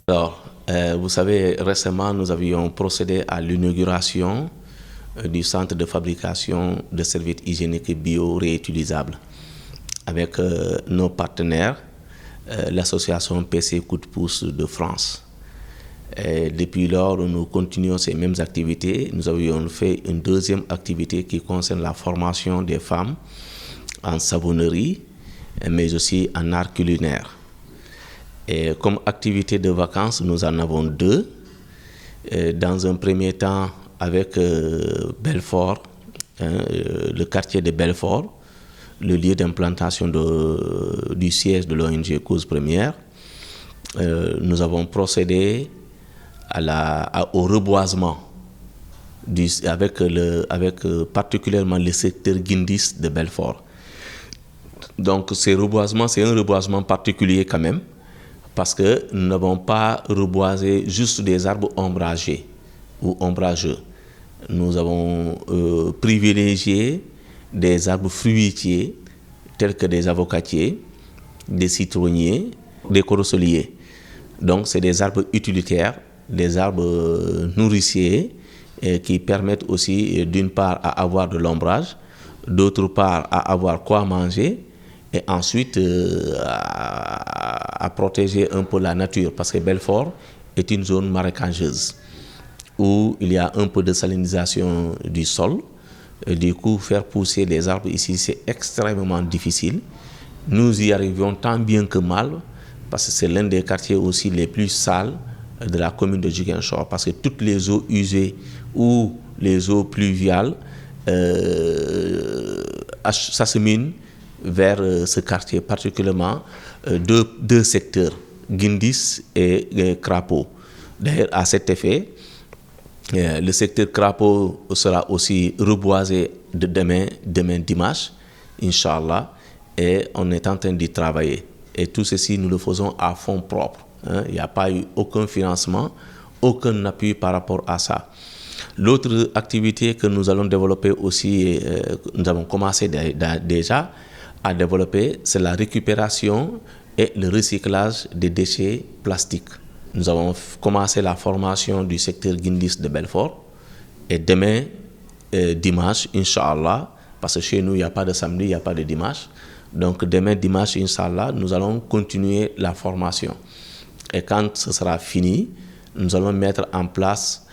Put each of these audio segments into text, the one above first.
Vous savez, récemment, nous avions procédé à l'inauguration du centre de fabrication de serviettes hygiéniques bio réutilisables avec nos partenaires, l'association PC Coup de pouce de France. Et depuis lors, nous continuons ces mêmes activités. Nous avions fait une deuxième activité qui concerne la formation des femmes en savonnerie, mais aussi en art culinaire. Et comme activité de vacances, nous en avons deux. Dans un premier temps, avec Belfort, le quartier de Belfort, le lieu d'implantation du siège de l'ONG Cause Première. Nous avons procédé au reboisement avec particulièrement le secteur Guindis de Belfort. Donc c'est un reboisement particulier quand même, parce que nous n'avons pas reboisé juste des arbres ombragés ou ombrageux. Nous avons privilégié des arbres fruitiers tels que des avocatiers, des citronniers, des corosoliers. Donc c'est des arbres utilitaires, des arbres nourriciers qui permettent aussi d'une part à avoir de l'ombrage, d'autre part à avoir quoi manger, et ensuite à protéger un peu la nature, parce que Belfort est une zone marécageuse où il y a un peu de salinisation du sol. Et du coup, faire pousser des arbres ici, c'est extrêmement difficile. Nous y arrivons tant bien que mal, parce que c'est l'un des quartiers aussi les plus sales de la commune de Ziguinchor, parce que toutes les eaux usées ou les eaux pluviales s'acheminent vers ce quartier, particulièrement deux secteurs, Guindis et Crapaud. D'ailleurs, à cet effet, le secteur Crapaud sera aussi reboisé demain dimanche, Inch'Allah, et on est en train d'y travailler. Et tout ceci, nous le faisons à fonds propres. Il n'y a pas eu aucun financement, aucun appui par rapport à ça. L'autre activité que nous allons développer aussi, nous avons commencé déjà à développer, c'est la récupération et le recyclage des déchets plastiques. Nous avons commencé la formation du secteur Guindis de Belfort, et demain, dimanche, Inch'Allah, parce que chez nous, il n'y a pas de samedi, il n'y a pas de dimanche. Donc demain, dimanche, Inch'Allah, nous allons continuer la formation. Et quand ce sera fini, nous allons mettre en place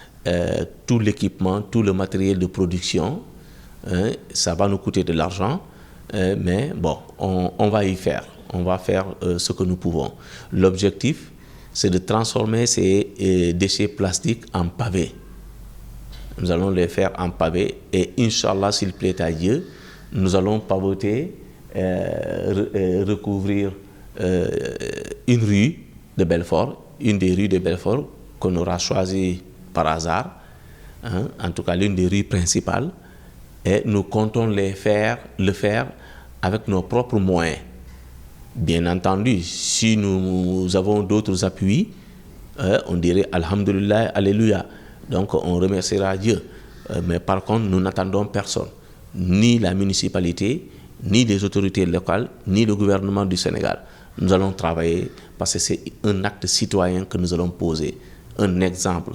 tout l'équipement, tout le matériel de production. Ça va nous coûter de l'argent, mais bon, on va y faire. On va faire ce que nous pouvons. L'objectif, c'est de transformer ces déchets plastiques en pavés. Nous allons les faire en pavés et Inch'Allah, s'il plaît à Dieu, nous allons pavoter, recouvrir une rue de Belfort, une des rues de Belfort qu'on aura choisie par hasard, en tout cas l'une des rues principales, et nous comptons le faire avec nos propres moyens. Bien entendu, si nous avons d'autres appuis, on dirait Alhamdulillah, Alléluia. Donc on remerciera Dieu. Mais par contre, nous n'attendons personne, ni la municipalité, ni les autorités locales, ni le gouvernement du Sénégal. Nous allons travailler parce que c'est un acte citoyen que nous allons poser, un exemple.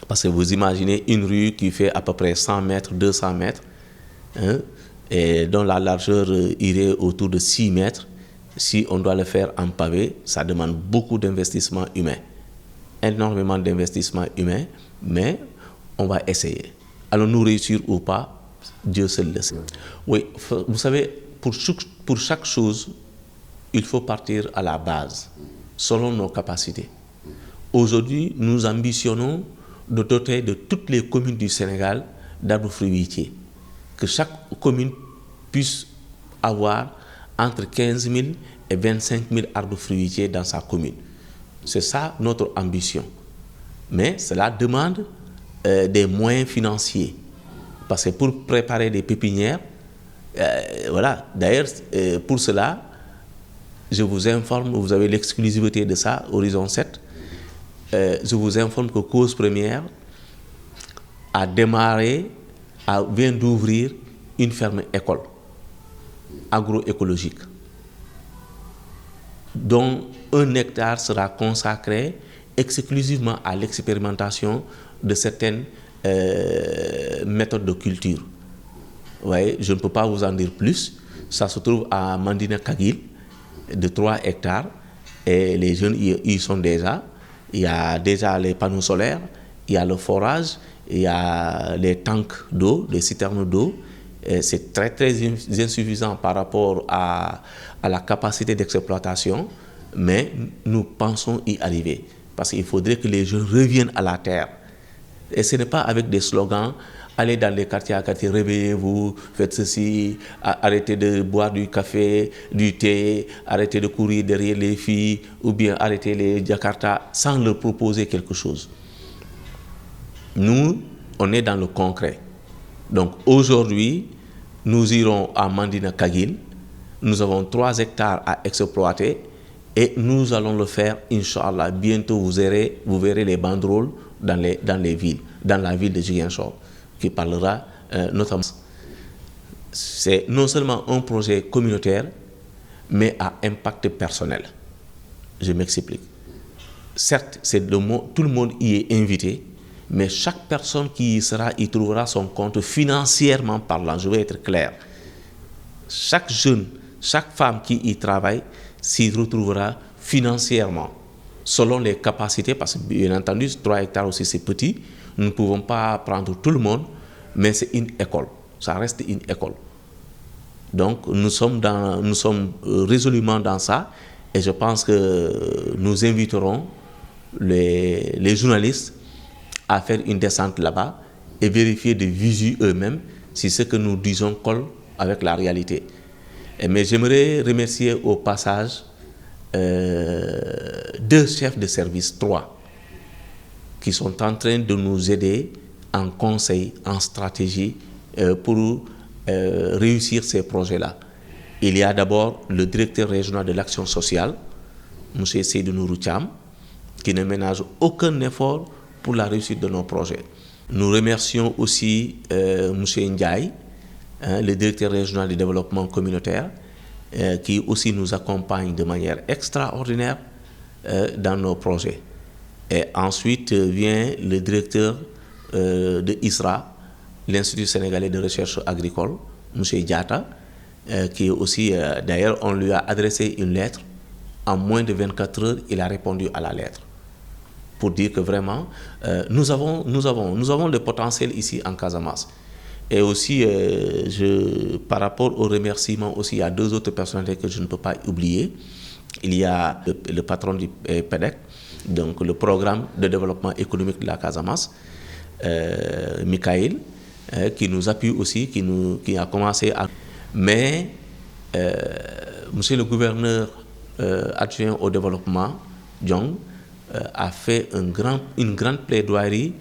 Parce que vous imaginez une rue qui fait à peu près 100 mètres, 200 mètres, et dont la largeur irait autour de 6 mètres. Si on doit le faire en pavé, ça demande beaucoup d'investissement humain, énormément d'investissement humain, mais on va essayer. Allons-nous réussir ou pas? Dieu seul le sait. Oui, vous savez, pour chaque chose, il faut partir à la base, selon nos capacités. Aujourd'hui, nous ambitionnons de doter de toutes les communes du Sénégal d'arbres fruitiers. Que chaque commune puisse avoir entre 15 000 et 25 000 arbres fruitiers dans sa commune. C'est ça notre ambition. Mais cela demande des moyens financiers. Parce que pour préparer des pépinières, voilà, d'ailleurs, pour cela, je vous informe, vous avez l'exclusivité de ça, Horizon 7, je vous informe que Cause Première vient d'ouvrir une ferme-école agroécologique. dont 1 hectare sera consacré exclusivement à l'expérimentation de certaines méthodes de culture. Vous voyez, je ne peux pas vous en dire plus. Ça se trouve à Mandina Kagil, de 3 hectares, et les jeunes y sont déjà. Il y a déjà les panneaux solaires, il y a le forage, il y a les tanks d'eau, les citernes d'eau. C'est très insuffisant par rapport à la capacité d'exploitation, mais nous pensons y arriver. Parce qu'il faudrait que les jeunes reviennent à la terre. Et ce n'est pas avec des slogans, allez dans les quartiers à quartier, réveillez-vous, faites ceci, arrêtez de boire du café, du thé, arrêtez de courir derrière les filles, ou bien arrêtez les Jakarta, sans leur proposer quelque chose. Nous, on est dans le concret. Donc aujourd'hui, nous irons à Mandina Kagil, nous avons 3 hectares à exploiter, et nous allons le faire, Inch'Allah. Bientôt, vous verrez les banderoles dans les villes, dans la ville de Ziguinchor, qui parlera notamment. C'est non seulement un projet communautaire, mais à impact personnel. Je m'explique. Certes, tout le monde y est invité, mais chaque personne qui y sera, y trouvera son compte financièrement parlant. Je vais être clair. Chaque jeune, chaque femme qui y travaille s'y retrouvera financièrement, selon les capacités, parce que bien entendu, 3 hectares aussi c'est petit, nous ne pouvons pas prendre tout le monde, mais c'est une école, ça reste une école. Donc nous sommes résolument dans ça, et je pense que nous inviterons les journalistes à faire une descente là-bas et vérifier de visu eux-mêmes si ce que nous disons colle avec la réalité. Mais j'aimerais remercier au passage 2 chefs de service, 3, qui sont en train de nous aider en conseil, en stratégie pour réussir ces projets-là. Il y a d'abord le directeur régional de l'action sociale, M. Seydou Nouroucham, qui ne ménage aucun effort pour la réussite de nos projets. Nous remercions aussi M. Ndiaye, le directeur régional du développement communautaire, qui aussi nous accompagne de manière extraordinaire dans nos projets. Et ensuite vient le directeur de ISRA, l'Institut sénégalais de recherche agricole, M. Diata, qui aussi, d'ailleurs, on lui a adressé une lettre. En moins de 24 heures, il a répondu à la lettre, pour dire que vraiment, nous avons le potentiel ici en Casamance. Et aussi, par rapport aux remerciements, aussi, il y a 2 autres personnalités que je ne peux pas oublier. Il y a le patron du PEDEC, donc le programme de développement économique de la Casamance, Michael, qui nous appuie aussi, qui a commencé à... Mais, monsieur le gouverneur adjoint au développement, Diong, a fait une grande plaidoirie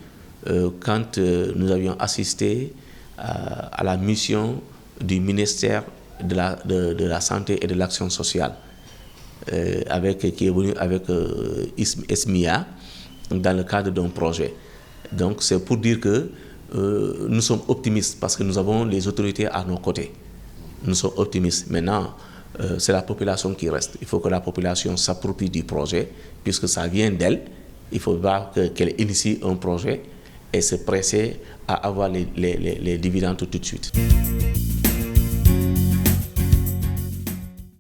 quand nous avions assisté à la mission du ministère de la Santé et de l'Action sociale, qui est venu avec ESMIA dans le cadre d'un projet. Donc c'est pour dire que nous sommes optimistes parce que nous avons les autorités à nos côtés. Nous sommes optimistes. Maintenant, c'est la population qui reste. Il faut que la population s'approprie du projet, puisque ça vient d'elle. Il faut voir qu'elle initie un projet et se presser à avoir les dividendes tout de suite.